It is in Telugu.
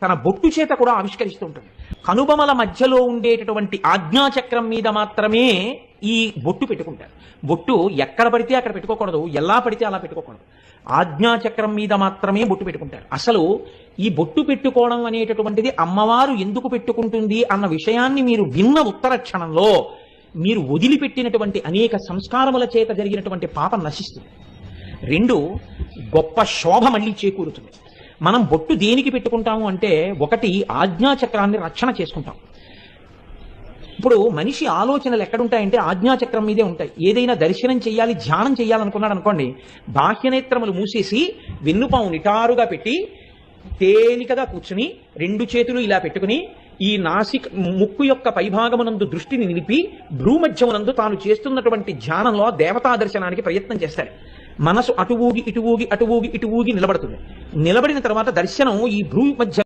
తన బొట్టు చేత కూడా ఆవిష్కరిస్తూ ఉంటుంది. కనుబొమల మధ్యలో ఉండేటటువంటి ఆజ్ఞాచక్రం మీద మాత్రమే ఈ బొట్టు పెట్టుకుంటారు. బొట్టు ఎక్కడ పడితే అక్కడ పెట్టుకోకూడదు, ఎలా పడితే అలా పెట్టుకోకూడదు. ఆజ్ఞాచక్రం మీద మాత్రమే బొట్టు పెట్టుకుంటారు. అసలు ఈ బొట్టు పెట్టుకోవడం అనేటటువంటిది అమ్మవారు ఎందుకు పెట్టుకుంటుంది అన్న విషయాన్ని మీరు విన్న ఉత్తర క్షణంలో మీరు వదిలిపెట్టినటువంటి అనేక సంస్కారముల చేత జరిగినటువంటి పాపం నశిస్తుంది. రెండు, గొప్ప శోభ మళ్ళీ చేకూరుతుంది. మనం బొట్టు దేనికి పెట్టుకుంటాము అంటే, ఒకటి ఆజ్ఞాచక్రాన్ని రక్షణ చేసుకుంటాం. ఇప్పుడు మనిషి ఆలోచనలు ఎక్కడుంటాయంటే ఆజ్ఞాచక్రం మీదే ఉంటాయి. ఏదైనా దర్శనం చెయ్యాలి, ధ్యానం చెయ్యాలనుకున్నాడు అనుకోండి, బాహ్యనేత్రములు మూసేసి వెన్నుపాము నిటారుగా పెట్టి తేలికగా కూర్చుని రెండు చేతులు ఇలా పెట్టుకుని ఈ ముక్కు యొక్క పైభాగమునందు దృష్టిని నిలిపి భ్రూమధ్యమునందు తాను చేస్తున్నటువంటి ధ్యానంలో దేవతా దర్శనానికి ప్రయత్నం చేస్తాడు. మనసు అటు ఊగి ఇటు ఊగి అటు ఊగి ఇటు ఊగి నిలబడుతుంది. నిలబడిన తర్వాత దర్శనం ఈ భ్రూ మధ్య